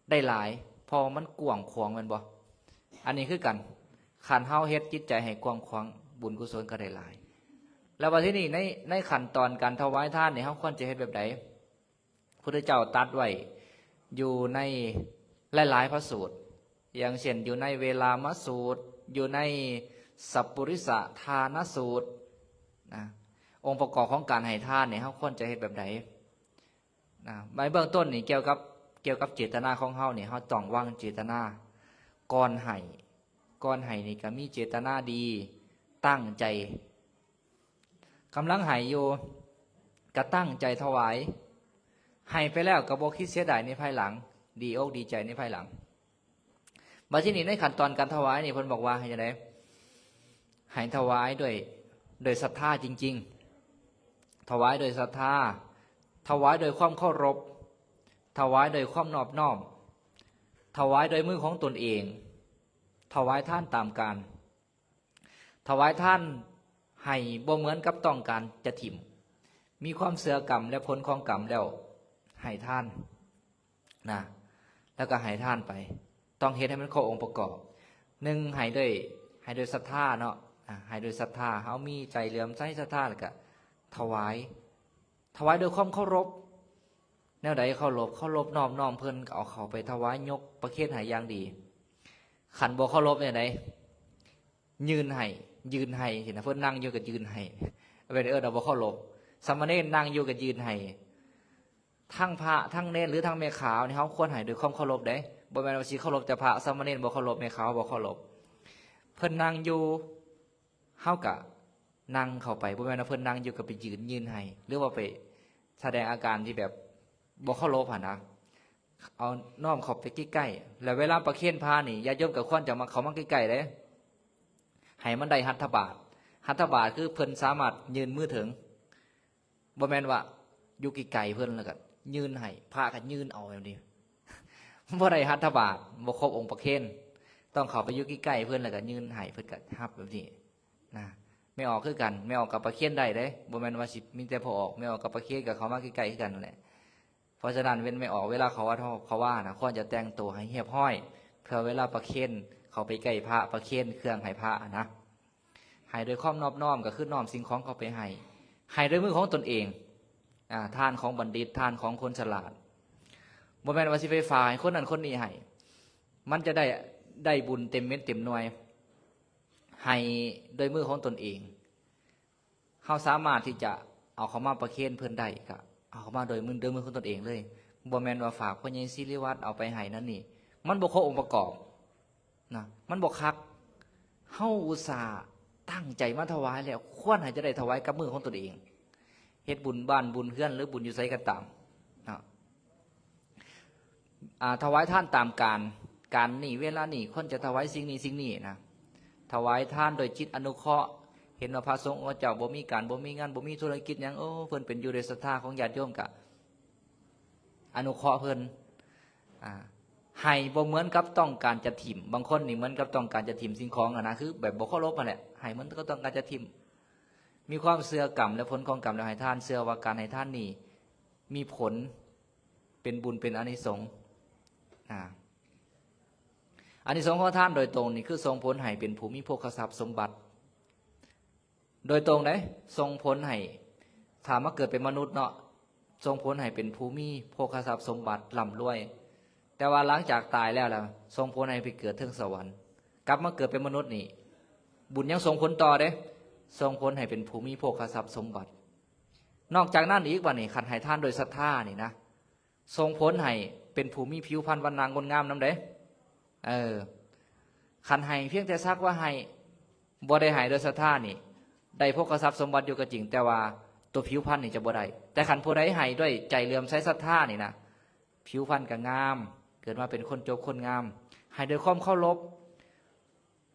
ได้หลายพอมันกว้างขวางมันบ่อันนี้คือกันขันเฮาเฮ็ดจิตใจให้กว้างขวางบุญกุศลก็ได้หลายแล้วว่าที่นี่ในขั้นตอนการถวายทานนี่เฮาควรจะเฮ็ดแบบใดพุทธเจ้าตรัสไว้อยู่ในหลายๆพระสูตรอย่างเช่นอยู่ในเวลามสูตรอยู่ในสัพปุริสทานสูตรนะองค์ประกอบของการให้ทานเนี่ยเฮาควรจะเฮ็ดแบบใดนะในเบื้องต้นนี่เกี่ยวกับเจตนาของเฮานี่เฮาต้องวางเจตนาก่อนให้นี่ก็มีเจตนาดีตั้งใจกำลังให้อยู่ก็ตั้งใจถวายให้ไปแล้วก็บ่คิดเสียดายในภายหลังดีอกดีใจในภายหลังมาที่นี่ในขั้นตอนการถวายนี่เพิ่นบอกว่าให้จังได๋ให้ถวายด้วยศรัทธาจริงๆถวายโดยศรัทธาถวายโดยความเคารพถวายโดยความนอบน้อมถวายโดยมือของตนเองถวายท่านตามการถวายท่านให้บ่เหมือนกับต้องการจะถิ่มมีความเสือกรรมและผลของกรรมแล้วให้ท่านนะแล้วก็ให้ท่านไป ต้องเฮ็ดให้มันครบองค์ประกอบหนึ่งให้ด้วยศรัทธาเนาะให้ด้วยศรัทธาเฮามีใจเหลื่อมใสศรัทธาแล้วก็ถวายด้วยความเคารพแนวใดเคารพน้อมเพิ่นก็เอาเขาไปถวายยกประเคนให้อย่างดีขันบ่เคารพเนี่ยใดยืนให้สินะเพิ่นนั่งอยู่ก็ยืนให้เป็นเอาบ่เคารพสามเณรนั่งอยู่ก็ยืนให้ทั้งพระทั้งเณรหรือทั้งแม่ขาวนี่เฮาควรให้ด้วยความเคารพเด้บ่แม่นว่าสิเคารพแต่พระสามเณรบ่เคารพแม่ขาวบ่เคารพเพิ่นนั่งอยู่เฮาก็นั่งเข้าไปบ่แม่นว่าเพิ่นนั่งอยู่ก็ไปยืนให้หรือว่าไปแสดงอาการที่แบบบ่เคารพหั่นนะเอาน้อมเข้าไปใกล้ๆแล้วเวลาประเคนพระนี่ญาติโยมก็ควรจะมาเข้ามาใกล้ๆเด้ให้มันได้หัตถบาทคือเพิ่นสามารถยืนมือถึงบ่แม่นว่าอยู่ไกลๆเพิ่นแล้วก็ยืนให้พระก็ยืนเอาแบบนี้บ่ได้หัตถบาทบ่ครบองค์ประเคนต้องเข้าไปอยู่ใกล้ๆเพิ่นแล้วก็ยืนให้เพิ่นก็รับแบบนี้นะไม่ออกคือกันไม่ออกกับประเคนได้เด้บ่แม่นว่าสิมีแต่พอออกไม่ออกกับประเคนกับเขามาใกล้ๆคือกันนั่นแหละเพราะฉะนั้นเว้นไม่ออกเวลาเขาว่านะควรจะแต่งตัวให้เรียบร้อยเพื่อเวลาประเคนเขาไปใกล้พระประเคนเครื่องให้พระนะให้โดยความนอบน้อมก็คือน้อมสิ่งของเขาไปให้ด้วยมือของตนเองทานของบัณฑิตทานของคนฉลาดบ่แม่นว่าสิไปฝากให้คนนั้นคนนี้ให้มันจะได้บุญเต็มเม็ดเต็มหน่วยให้โดยมือของตนเองเขาสามารถที่จะเอาเขามาประเคนเพื่อนได้ก็เอาเขามาโดยมือของตนเองเลยบ่แม่นว่าฝากพ่อใหญ่ศิริวัตรเอาไปให้นั่นนี่มันบ่ครบองค์ประกอบนะมันบ่คักเฮาอุตส่าห์ตั้งใจมาถวายแล้วควรให้จะได้ถวายกับมือของตนเองเฮ็ดบุญบ้านบุญเฮือนหรือบุญอยู่ไสก็ตามถวายท่านตามการนี่เวลานี่คนจะถวายสิ่งนี้นะถวายท่านโดยจิตอนุเคราะห์เห็นว่าพระสงฆ์เจ้าบ่มีการบ่มีงานบ่มีธุรกิจหยังเพิ่นเป็นอยู่ในศรัทธาของญาติโยมกะอนุเคราะห์เพิ่นให้บ่เหมือนกับต้องการจะถิ่มบางคนนี่เหมือนกับต้องการจะถิ่มสิ่งของนะคือแบบบ่เคารพนั่นแหละให้เหมือนก็ต้องการจะถิ่มมีความเชื่อกรรมและผลของกรรมแล้วให้ท่านเชื่อว่าการให้ท่านนี่มีผลเป็นบุญเป็นอานิสงส์อานิสงส์ของท่านโดยตรงนี่คือทรงผลให้เป็นผู้มีโภคทรัพย์สมบัติโดยตรงไหนทรงผลให้ถามว่าเกิดเป็นมนุษย์เนาะทรงผลให้เป็นผู้มีโภคทรัพย์สมบัติร่ำรวยแต่ว่าหลังจากตายแล้วทรงผลให้ไปเกิดถึงสวรรค์กลับมาเกิดเป็นมนุษย์นี่บุญยังส่งผลต่อเด้ทรงผลให้เป็นผู้มีโภคทรัพย์สมบัตินอกจากนั้นอีกว่านี่ขันให้ท่านโดยศรัทธานี่นะทรงผลให้เป็นผู้มีผิวพรรณวันนางงดงามน้ำเด้ขันให้เพียงแต่ซักว่าให้บ่ได้ให้โดยศรัทธานี่ได้โภคทรัพย์สมบัติอยู่ก็จริงแต่ว่าตัวผิวพรรณนี่จะบ่ได้แต่ขันผู้ใดให้ด้วยใจเลื่อมใสศรัทธานี่นะผิวพรรณก็งามเกิดมาเป็นคนโจบคนงามให้ด้วยความเคารพ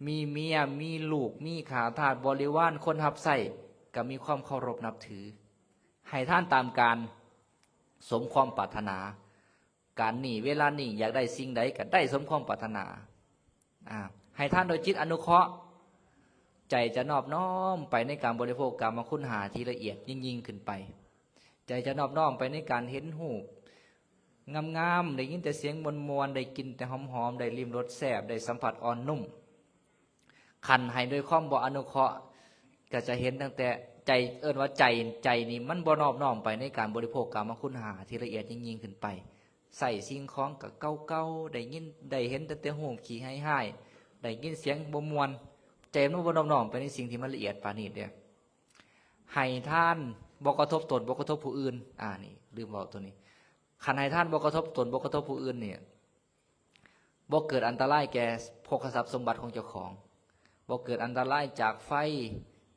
มีเมียมีลูกมีขาทาสบริวารคนรับใส่ก็มีความเคารพนับถือให้ท่านตามการสมความปรารถนาการนี่เวลานี่อยากได้สิ่งใดก็ได้สมความปรารถนาให้ท่านโดยจิตอนุเคราะห์ใจจะนอบน้อมไปในการบริโภคกรรมคุณหาที่ละเอียดยิ่งขึ้นไปใจจะนอบน้อมไปในการเห็นหูงามๆได้ยินแต่เสียงมวลได้กินแต่หอมๆได้ลิ้มรสแซ่บได้สัมผัสอ่อนนุ่มขันให้โดยความบ่อนุเคราะห์ก็จะเห็นตั้งแต่ใจว่าใจนี่มันบ่นอบน้อมไปในการบริโภคกรรมคุณหาที่ละเอียดยิ่งขึ้นไปใส่สิ่งของกับเก่าๆได้ยินได้เห็นแต่หูขี้ให้ได้ยินเสียงบ่มวนใจมันบ่นอบน้อมไปในสิ่งที่มันละเอียดปานนี้เด้อให้ท่านบ่กระทบตนบ่กระทบผู้อื่นนี่ลืมบอกตัวนี้ขันให้ท่านบ่กระทบตนบ่กระทบผู้อื่นเนี่ยบ่เกิดอันตรายแก่โภคทรัพย์สมบัติของเจ้าของบ่เกิดอันตรายจากไฟ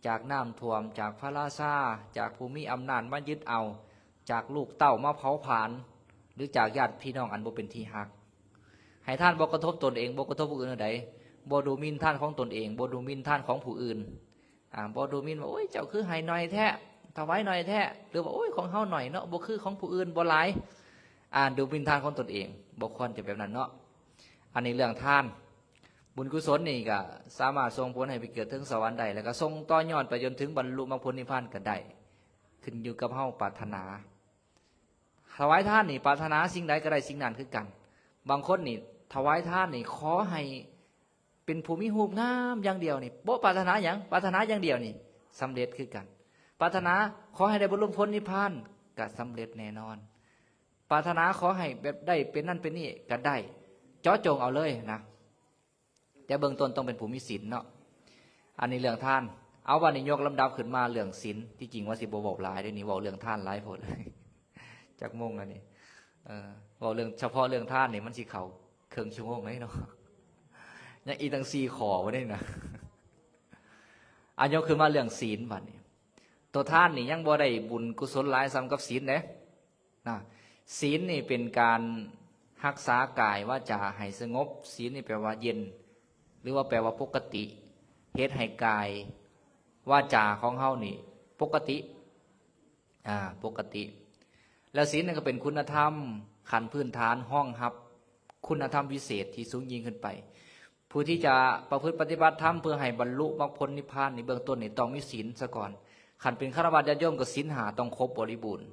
จากน้ำท่วมจากพระราชาจากภูมิอำนาจมายึดเอาจากลูกเต้ามาเผาผลาญหรือจากญาติพี่น้องอันบ่เป็นที่ฮักให้ท่านบ่กระทบตนเองบ่กระทบผู้อื่นใดบ่ดูหมิ่นท่านของตนเองบ่ดูหมิ่นท่านของผู้อื่นบ่ดูหมิ่นว่าโอ้ยเจ้าคือให้หน่อยแท้ถวายหน่อยแท้หรือว่าโอ้ยของเฮาหน่อยเนาะบ่คือของผู้อื่นบ่หลายดูหมิ่นท่านของตนเองบ่ควรจะแบบนั้นเนาะอันนี้เรื่องท่านบุญกุศลนี่ก็สามารถส่งผลให้ไปเกิดถึงสวรรค์ได้แล้วก็ส่งต่อยอดไปจนถึงบรรลุมรรคผลนิพพานก็ได้ขึ้นอยู่กับเฮาปรารถนาถวายท่านนี่ปรารถนาสิ่งใดก็ได้สิ่งนั้นคือกันบางคนนี่ ถวายทานนี่ขอให้เป็นภูมิหูปงามอย่างเดียวนี่บ่ปรารถนาอย่างปรารถนาอย่างเดียวนี่สำเร็จคือกันปรารถนาขอให้ได้บรรลุพ้นนิพพานก็สำเร็จแน่นอนปรารถนาขอให้แบบได้เป็นนั่นเป็นนี่ก็ได้เจาะจงเอาเลยนะแต่เบื้องต้นต้องเป็นผู้มีศีลเนาะอันนี้เรื่องทานเอาวันนี้ยกลำดับขึ้นมาเรื่องศีลที่จริงว่าสิบ่บอกหลายเดี๋ยวนี้บอกเรื่องทานหลายโพดเลยจากโมงแล้วนี่บอกเรื่องเฉพาะเรื่องทานนี่มันสิเขาครึ่งชั่วโมงเลยเนาะยังอีตั้ง4ข้อไว้ได้นะอันยกขึ้นมาเรื่องศีลบัดนี้ตัวทานนี่ยังบ่ได้บุญกุศลหลายซ้ำกับศีลเด้นะศีลนี่เป็นการรักษากายวาจาให้สงบศีลนี่แปลว่าเย็นหรือว่าแปลว่าปกติเฮ็ดให้กายวาจาของเฮานี่ปกติปกติแล้วศีลนี่ก็เป็นคุณธรรมขั้นพื้นฐานห้องรับคุณธรรมพิเศษที่สูงยิ่งขึ้นไปผู้ที่จะประพฤติปฏิบัติธรรมเพื่อให้บรรลุมรรคผลนิพพานในเบื้องต้นนี่ต้องมีศีลซะก่อนขันเป็นฆราวาสญาติโยมก็ศีล5ต้องครบบริบูรณ์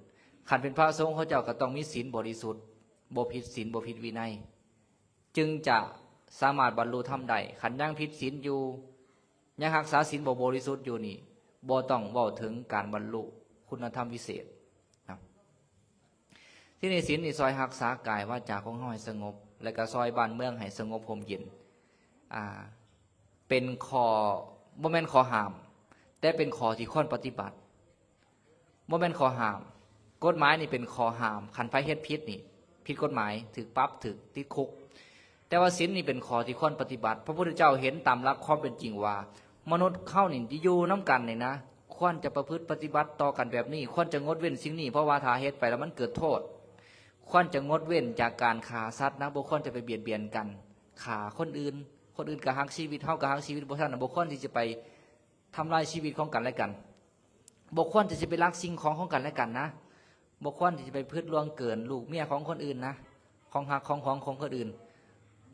ขันเป็นพระสงฆ์เขาเจ้าก็ต้องมีศีลบริสุทธิ์บ่ผิดศีลบ่ผิดวินัยจึงจะสามารถบรรลุธรรมได้ขันยังผิดศีลอยู่ยังรักษาศีลบ่บริสุทธิ์อยู่นี่บ่ต้องเว้าถึงการบรรลุคุณธรรมพิเศษนะที่นี่ศีลนี่ซอยรักษากายวาจาของเฮาให้สงบและก็ซอยบ้านเมืองให้สงบร่มเย็นเป็นข้อบ่แม่นข้อห้ามแต่เป็นข้อที่ควรปฏิบัติบ่แม่นข้อห้ามกฎหมายนี่เป็นข้อห้ามคันไผเฮ็ดผิดนี่ผิดกฎหมายถูกปรับถูกติดคุกแต่ว่าศีลนี่เป็นข้อที่ควรปฏิบัติพระพุทธเจ้าเห็นตามหลักความเป็นจริงว่ามนุษย์เข้านี่ที่อยู่น้ำกันนี่นะควรจะประพฤติปฏิบัติต่อกันแบบนี้ควรจะงดเว้นสิ่งนี้เพราะว่าถ้าเฮ็ดไปแล้วมันเกิดโทษควรจะงดเว้นจากการฆ่าสัตว์นะบ่ควรจะไปเบียดเบียนกันฆ่าคนอื่นก็ฮักชีวิตเฮาก็ฮักชีวิตบ่ทันบ่ควรที่จะไปทำลายชีวิตของกันและกันบ่ควรที่จะไปลักสิ่งของกันและกันนะบ่ควรที่จะไปพืชล่วงเกินลูกเมียของคนอื่นนะของฮักของคนอื่น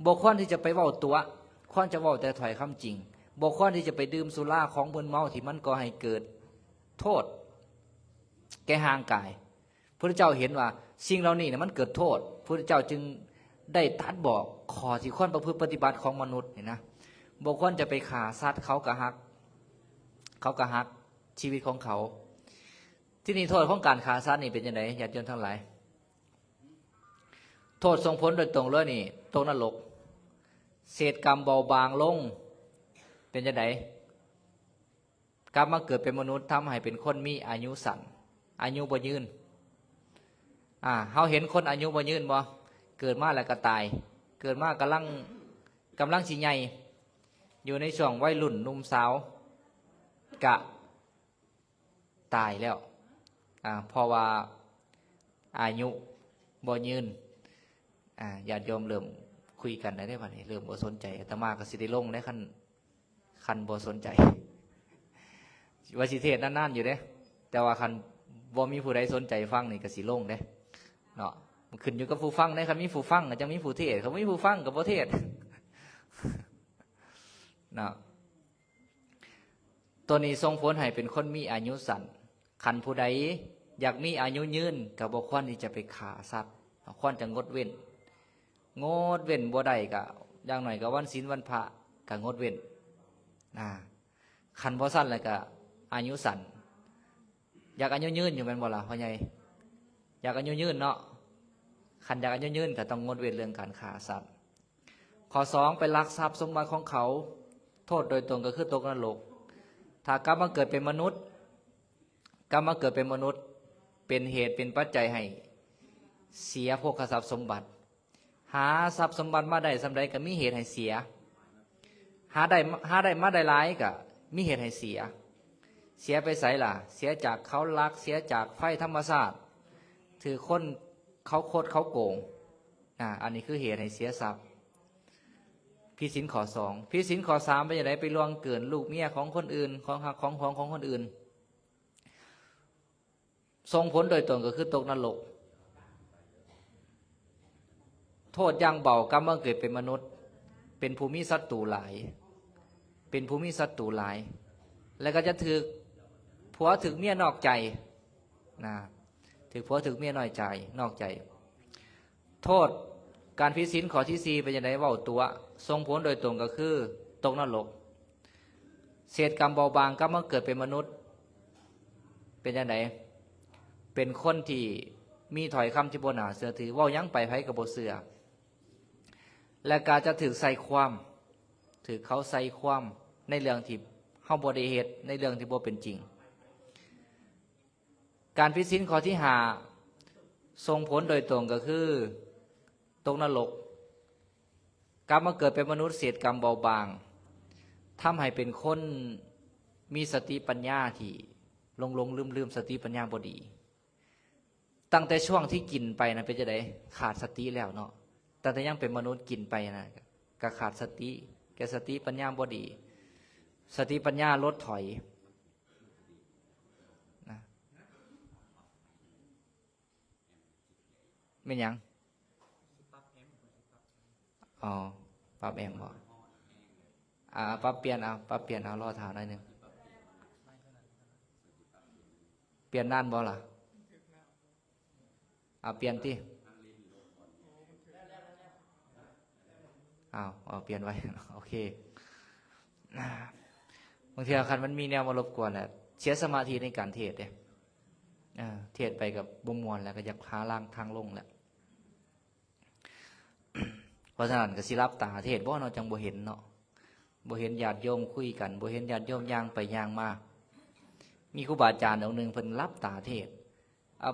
บ่ควรที่จะไปเว้าตัวควรจะเว้าแต่ถ้อยคำจริงบ่ควรที่จะไปดื่มสุราของมึนเมาที่มันก่อให้เกิดโทษแก่ร่างกายพระพุทธเจ้าเห็นว่าสิ่งเหล่านี้เนี่ยมันเกิดโทษพระพุทธเจ้าจึงได้ตรัสบอกข้อที่ควรประพฤติปฏิบัติของมนุษย์นี่นะบ่ควรจะไปฆ่าสัตว์เขาก็ฮักชีวิตของเขาที่นี่โทษของการฆ่าสัตว์นี่เป็นยังไงญาติโยมทั้งหลายโทษส่งผลโดยตรงเลยนี่ตกนรกเศษกรรมเบาบางลงเป็นยังไงกลับมาเกิดเป็นมนุษย์ทำให้เป็นคนมีอายุสั้นอายุบ่ยืนเฮาเห็นคนอายุบ่ยืนบ่เกิดมาแล้วก็ตายเกิดมากำลังสิใหญ่อยู่ในช่วงวัยรุ่นหนุ่มสาวกะตายแล้วเพราะว่าอายุบ่ยืนญาติโยมเริ่มคุยกันได้บัดนี้เริ่มบ่สนใจอาตมาก็สิได้ลงได้คันบ่สนใจว่าสิเทศนานๆอยู่เด้แต่ว่าคันบ่มีผู้ใดสนใจฟังนี่ก็สิลงเด้เนาะมันขึ้นอยู่กับผู้ฟังได้คันมีผู้ฟังก็จะมีผู้เทศเขามีผู้ฟังก็บ่เทศเนาะตัวนี้ส่งผลให้เป็นคนมีอายุสั้นคันผู้ใดอยากมีอายุยืนก็บ่ควรที่จะไปฆ่าสัตว์ควรจะงดเว้นบ่ได้ก็อย่างหน่อยก็วันศีลวันพระก็งดเว้นคันบ่สั้นแล้วก็อายุสั้นอยากอายุยืนอยู่แม่นบ่ล่ะพ่อใหญ่อยากอายุยืนเนาะคันอยากอายุยืนก็ต้องงดเว้นเรื่องการฆ่าสัตว์ข้อ2ไปลักทรัพย์สมบัติของเขาโทษโดยตรงก็คือตกนรกถ้ากลับมาเกิดเป็นมนุษย์เป็นเหตุเป็นปัจจัยให้เสียโภคทรัพย์สมบัติหาทรัพย์สมบัติมาได้สำใดก็มีเหตุให้เสียหาได้มาได้หลายก็มีเหตุให้เสียไปไสล่ะเสียจากเขาลักเสียจากไฟธรรมชาติถือคนเขาโคตรเขาโกงอันนี้คือเหตุให้เสียทรัพย์ผิดศีลข้อ2ผิดศีลข้อ3เป็นอย่างไรไปล่วงเกินลูกเมียของคนอื่นของหักของคนอื่นส่งผลโดยตรงก็คือตกนรกโทษอย่างเบากรรมเมื่อเกิดเป็นมนุษย์เป็นภูมิศัตรูหลายแล้วก็จะถือผัวถือเมียนอกใจถือผัวถือเมียนอกใจโทษ การผิดศีลข้อที่สี่เป็นยังไงเว้าตัวส่งผลโดยตรงก็คือตกนรกเศษกรรมเบาบางก็มาเกิดเป็นมนุษย์เป็นยังไงเป็นคนที่มีถอยคำที่บ่น่าเชื่อถือเว้ายังไปไผก็บ่เชื่อและการจะถือใส่ความถือเขาใส่ความในเรื่องที่เฮาบ่ได้เฮ็ดในเรื่องที่บ่เป็นจริงการผิดศีลข้อที่ห้าส่งผลโดยตรงก็คือตกนรกกลับมาเกิดเป็นมนุษย์เศษกรรมเบาบางทำให้เป็นคนมีสติปัญญาที่หลงลืมสติปัญญาบ่ดีตั้งแต่ช่วงที่กินไปนะเป็นจะได้ขาดสติแล้วเนาะตั้งแต่ยังเป็นมนุษย์กินไปนะก็ขาดสติแกสติปัญญาบ่ดีสติปัญญาลดถอยนะเป็นยังอ๋อปรับแอมบ่ปรับเปลี่ยนเอารอถามหน่อยนึงเปลี่ยนนานบ่ล่ะเปลี่ยนที่เปลี่ยนไว้ โอเคบางทีคันมันมีแนวมารบกวนแหละเสียสมาธิในการเทศเนี่ยเทศไปกับบ่มวนแล้วก็อยากหาล่างทางลงแหละเพราะฉะนั้นก็สิรับตาเทศบ่เนาะจังบ่เห็นเนาะบ่เห็นญาติโยมคุยกันบ่เห็นญาติโยมย่างไปย่างมามีครูบาอาจารย์องค์หนึ่งเพิ่นรับตาเทศ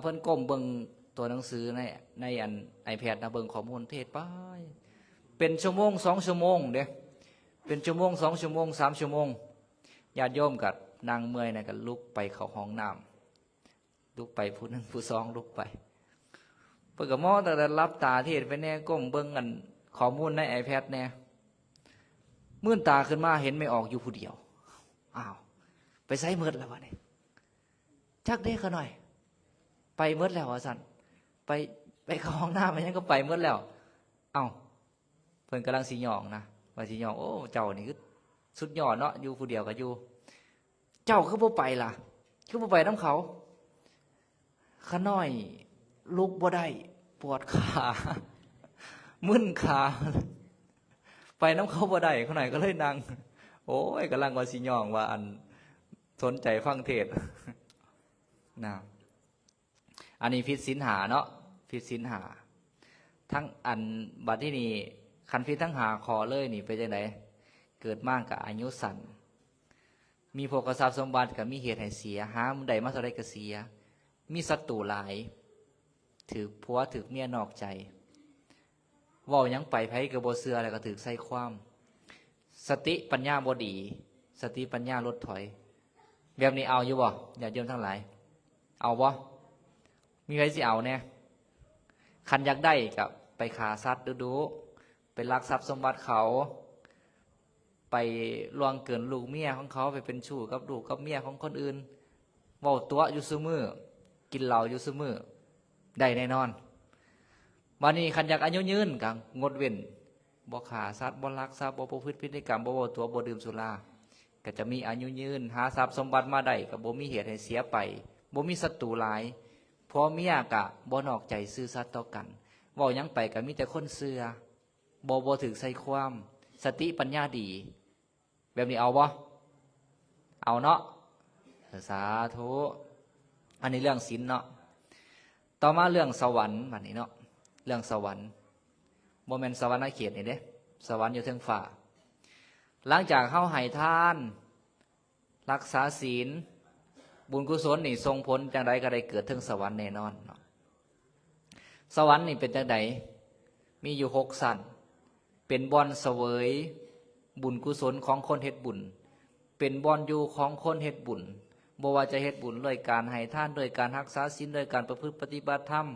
เพิ่นก้มเบิ่งตัวหนังสือในอัน iPad นะเบิ่งข้อมูลเทศไปเป็นชั่วโมง2ชั่วโมงเด้เป็นชั่วโมง2ชั่วโมง3ชั่วโมงญาติโยมก็นั่งเมื่อยน่ะก็ลุกไปเข้าห้องน้ำลุกไปผู้นึงผู้สองลุกไปเพิ่นก็มองแต่รับตาเทศไปแน่ก้มเบิ่งกันข้อมูลใน iPad แน่มื่นตาขึ้นมาเห็นไม่ออกอยู่ผู้เดียวไปไสมืดแล้ววะนี่จักเด้ขะหน่อยไปมืดแล้วว่าสั่นไปเข้าห้องน้ำมันยังก็ไปมืดแล้วเพิ่นกำลังสิหยองนะว่าสิหยองโอ้เจ้านี่คือสุดยอดเนาะอยู่ผู้เดียวก็อยู่เจ้าคือบ่ไปล่ะคือบ่ไปนำเขาขะน้อยลุกบ่ได้ปวดขามึนขาไปน้ำเขาบ่ได้เขาหน่อยก็เลยนั่งโอ้ยกำลังว่าสิย่องว่าอันสนใจฟังเทศนะอันนี้ผิดศีลหาเนาะผิดศีลหาทั้งอันบัดที่นี่คันผิดทั้งหาคอเลยนี่ไปจังไดเกิดมากกับอายุสั้นมีโภคทรัพย์สมบัติกับมีเหตุให้เสียหามันใดมาเท่าไรก็เสียมีศัตรูหลายถือผัวถือเมียนอกใจเว้ายังไปไผก็บ่เชื่อแล้วก็ถูกใส่ความสติปัญญาบ่ดีสติปัญญาลดถอยแบบนี้เอาอยู่บ่ญาติโยมทั้งหลายเอาบ่มีใครสิเอาแน่คันอยากได้ก็ไปฆ่าสัตว์ดูๆไปลักทรัพย์สมบัติเขาไปล่วงเกินลูกเมียของเขาไปเป็นชู้กับลูกกับเมียของคนอื่นเว้าตัวอยู่ซุมื้อกินเหล้าอยู่ซุมื้อได้แน่นอนวันนี้คันอยากอายุยืนกังดเว้นบ่ฆ่าสัตว์บ่ลักทรัพย์บ่ประพฤติพฤติกรรมบ่เว้าตัวบ่ดื่มสุราก็จะมีอายุยืนหาทรัพย์สมบัติมาได้ก็บ่มีเหตุให้เสียไปบ่มีศัตรูหลายพ่อเมียก็บ่นอกใจซื่อสัตย์ต่อกันเว้าหยังไปก็มีแต่คนเชื่อบ่ถึกใส่ความสติปัญญาดีแบบนี้เอาบ่เอาเนาะสาธุอันนี้เรื่องศีลเนาะต่อมาเรื่องสวรรค์บัดนี้เนาะเรื่องสวรรค์บ่แม่นสวรรค์เขตนี่เด้สวรรค์อยู่เทิงฟ้าหลังจากเฮาให้ทานรักษาศีลบุญกุศลนี่ส่งผลจังใดก็ได้เกิดเทิงสวรรค์แน่นอนเนาะสวรรค์นี่เป็นจังใดมีอยู่6ชั้นเป็นบ่อนเสวยบุญกุศลของคนเฮ็ดบุญเป็นบ่อนอยู่ของคนเฮ็ดบุญบ่ว่าจะเฮ็ดบุญด้วยการให้ทานด้วยการรักษาศีลด้วยการประพฤติปฏิบัติธรรม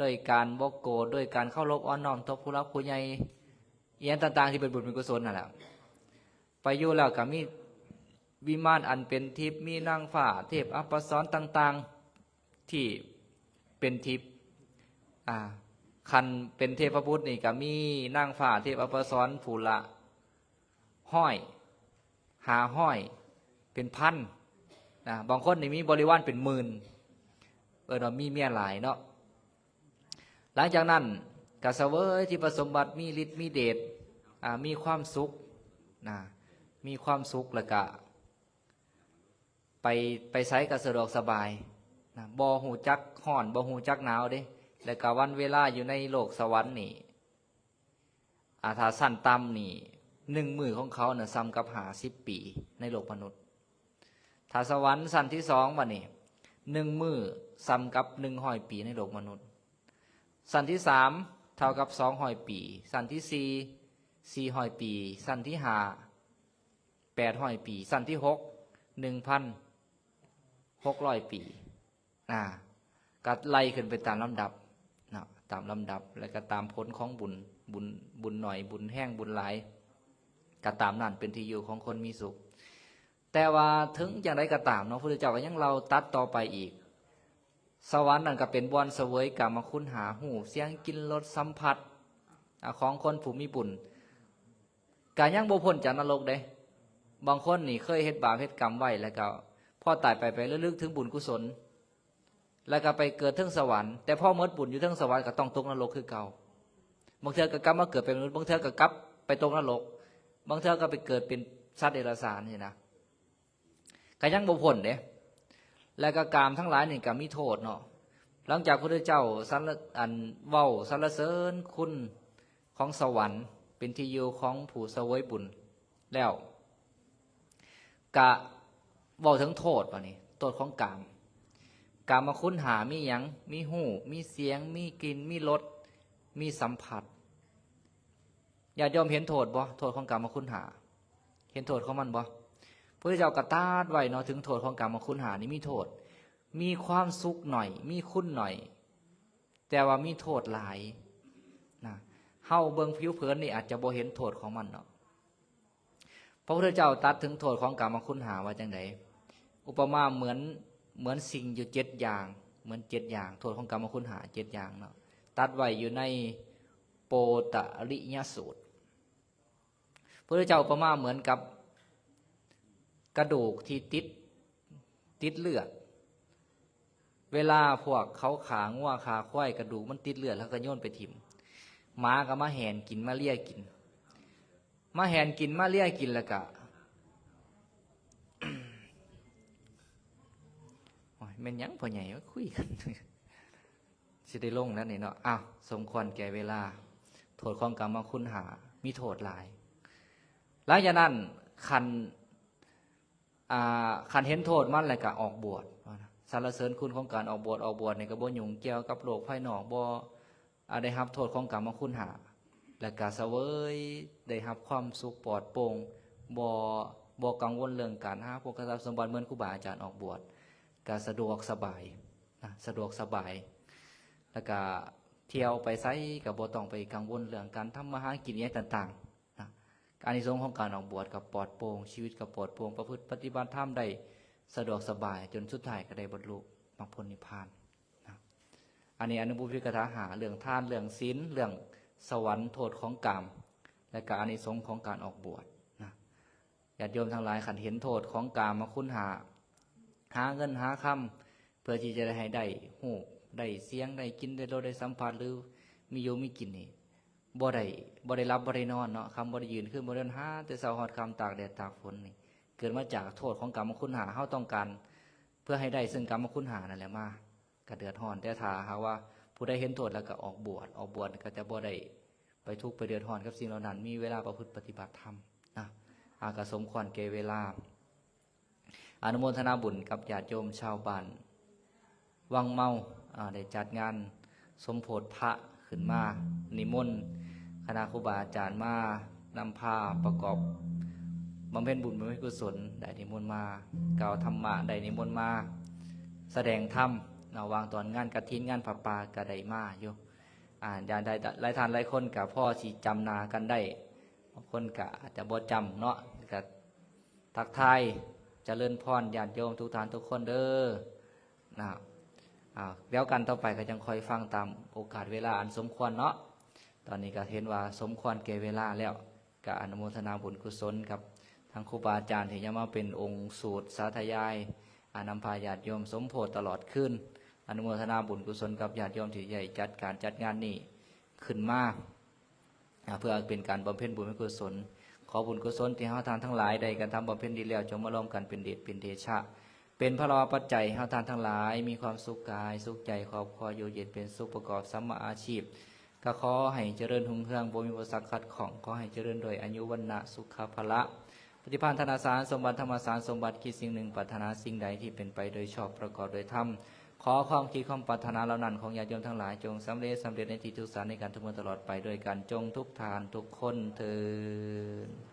ด้วยการบ่โกรธด้วยการเคารพอ่อนน้อมต่อผู้รักผู้ใหญ่อีหยังต่างๆที่เป็นบุญเป็นกุศลนั่นแหละไปอยู่แล้วก็มีวิมานอันเป็นทิพย์มีนางฟ้าเทพอัปสรต่างๆที่เป็นทิพย์คันเป็นเทพบุตรนี่ก็มีนางฟ้าเทพอัปสรผู้ละห้อยห้อยเป็นพันบางคนนี่มีบริวารเป็นหมื่นเนาะมีเมียหลายเนาะหลังจากนั้น กเสวยที่ประสมบัติมีฤทธิ์มีเดชมีความสุขนะมีความสุขแล้วก็ไปใช้ก็สะดวกสบายนะบ่หูจักร้อนบ่หูจักหนาวเด้แล้วก็วันเวลาอยู่ในโลกสวรรค์นี่ถ้าสั้นต่ำนี่1 มื้อของเขาเนี่ยซ้ำกับ50 ปีในโลกมนุษย์ถ้าสวรรค์สั้นที่2บัดนี้1 มื้อซ้ำกับ100 ปีในโลกมนุษย์สั้นที่3เท่ากับ200 ปีสั้นที่4 400 ปีสั้นที่5 800 ปีสั้นที่6 1,600 ปีก็ไล่ขึ้นไปตามลำดับนะตามลำดับแล้วก็ตามผลของบุญหน่อยบุญแห้งบุญหลายก็ตามนั่นเป็นที่อยู่ของคนมีสุขแต่ว่าถึงอย่างไรก็ตามเนาะพระพุทธเจ้าก็ยังเราตัดต่อไปอีกสวรรค์นั่นก็เป็นบ่อนเสวยกามคุณหาหูเสียงกินรสสัมผัสของคนผู้มีบุญก็ยังบ่พ้นจากนรกเด้บางคนนี่เคยเฮ็ดบาปเฮ็ดกรรมไว้แล้วก็พอตายไประลึกถึงบุญกุศลแล้วก็ไปเกิดเทิงสวรรค์แต่พอหมดบุญอยู่เทิงสวรรค์ก็ต้องตกนรกคือเก่าบางเทื่อก็กลับมาเกิดเป็นมนุษย์บางเทื่อก็กลับไปตกนรกบางเทื่อก็ไปเกิดเป็นสัตว์เดรัจฉานนี่นะก็ยังบ่พ้นเด้แล้วก็กามทั้งหลายนี่ก็มีโทษเนาะหลังจากพระพุทธเจ้าเว้าสรรเสริญคุณของสวรรค์เป็นที่อยู่ของผู้เสวยบุญแล้วก็เว้าถึงโทษว่านี่โทษของกามคุณหามีหยังมีหูมีเสียงมีกลิ่นมีรสมีสัมผัสญาติโยมเห็นโทษบ่โทษของกามคุณหาเห็นโทษของมันบ่พระพุทธเจ้ากระตาดไว้เนาะถึงโทษของกามคุณหานี่มีโทษมีความสุขหน่อยมีคุณหน่อยแต่ว่ามีโทษหลายนะเฮาเบิ่งผิวเผินนี่อาจจะบ่เห็นโทษของมันเนาะพระพุทธเจ้าตัดถึงโทษของกามคุณหาว่าจังไดอุปมาเหมือนสิ่งอยู่7 อย่างเหมือน7 อย่างโทษของกามคุณหา7 อย่างเนาะตัดไว้อยู่ในโปตริยสูตรพระพุทธเจ้าอุปมาเหมือนกับกระดูกที่ติดเลือดเวลาพวกเขาขางัวขาควายกระดูกมันติดเลือดแล้วก็โยนไปถิ่มหมาก็มาแหนกินมาเลียกินมาแหนกินมาเลียกินแล้วก็แม่นยังพ่อใหญ่ว่าคุยกันสิได้ลงแล้วนี่เนาะสมควรแก่เวลาโทษของกรรมคุณหามีโทษหลายหลังจากนั้นคันเห็นโทษมันแล้วก็ออกบวชสรรเสริญคุณของการออกบวชนี่ก็บ่ยุ่งเกี่ยวกับโลกภายนอกบ่ได้รับโทษของกรรมคุณหาแล้วก็เสวยได้รับความสุขปลอดโปร่งบ่กังวลเรื่องการหาพวกทรัพย์สมบัติเหมือนครูบาอาจารย์ออกบวชก็สะดวกสบายสะดวกสบายแล้วก็เที่ยวไปไสก็บ่ต้องไปกังวลเรื่องการทำมาหากินอย่างต่างๆอานิสงส์ของการออกบวชกับปลอดโปร่งชีวิตกับปลอดโปร่งประพฤติปฏิบัติธรรมได้สะดวกสบายจนสุดท้ายก็ได้บรรลุมรรคผลนิพพานอันนี้อนุบุพิกถาหาเรื่องทานเรื่องศีลเรื่องสวรรค์โทษของกามและก็อานิสงส์ของการออกบวชญาติโยมทั้งหลายขันเห็นโทษของกามมาคุณหาเงินหาคำเพื่อที่จะได้ให้ได้หูได้เสียงได้กินได้รสได้สัมผัสหรือมีอยู่มีกินนี่บ่ได้รับบ่ได้นอนเนาะคำบ่ได้ยืนขึ้นบ่ได้หาแต่เช้าฮอดค่ำตากแดดตากฝนนี่เกิดมาจากโทษของกรรมคุณหาเฮาต้องการเพื่อให้ได้ซึ่งกรรมคุณหานั่นแหละมากระเดือดร้อนแต่ถ้าหากว่าผู้ใดเห็นโทษแล้วก็ออกบวชก็จะบ่ได้ไปทุกข์ไปเดือดร้อนกับสิ่งเหล่านั้นมีเวลาประพฤติปฏิบัติธรรมก็สมควรแก่เวลาอนุโมทนาบุญกับญาติโยมชาวบ้านวังเมาได้จัดงานสมโภชพระขึ้นมานิมนต์คณะครูบาอาจารย์มานำพาประกอบบำเพ็ญบุญบำเพ็ญกุศลได้นิมนต์มากล่าวธรรมะได้นิมนต์มาแสดงธรรมวางตอนงานกฐินงานผ้าป่าก็ได้มาอยู่อย่างใดหลายท่านหลายคนกับพ่อสิจำนากันได้บางคนก็อาจจะบ่จำเนาะก็ทักทายเจริญพรญาติโยมทุกท่านทุกคนเด้อแล้วกันต่อไปก็ยังคอยฟังตามโอกาสเวลาอันสมควรเนาะตอนนี้ก็เห็นว่าสมควรแก่เวลาแล้วก็อนุโมทนาบุญกุศลกับทางครูบาอาจารย์ที่จะมาเป็นองค์สูตรสาธยายนำพาญาติโยมสมโพธิตลอดขึ้นอนุโมทนาบุญกุศลกับญาติโยมที่ใหญ่จัดการจัดงานนี้ ขึ้นมาเพื่อเป็นการบำเพ็ญบุญกุศลขอบุญกุศลที่เฮาทานทั้งหลายได้กระทำบำเพ็ญดีแล้วจงมาร่วมกันเป็นเดชเป็นเดชะเป็นพระรอปัจจัยเฮาทานทั้งหลายมีความสุขกายสุขใจครอบครัวอยู่เย็นเป็นสุขประกอบสัมมาอาชีพก็ขอให้เจริญหุ่งเรืองบ่มีอุปสรรคขัดข้องขอให้เจริญโดยอายุวรรณะสุขภละปฏิภาณธนาสารสมบัติธรรมสารสมบัติคิดสิ่งหนึ่งปรารถนาสิ่งใดที่เป็นไปโดยชอบประกอบโดยธรรมขอความคิดความปรารถนาเหล่านั้นของญาติโยมทั้งหลายจงสำเร็จในที่ทุกสารในการทุกเมื่อตลอดไปด้วยกันจงทุกทานทุกคนเถิด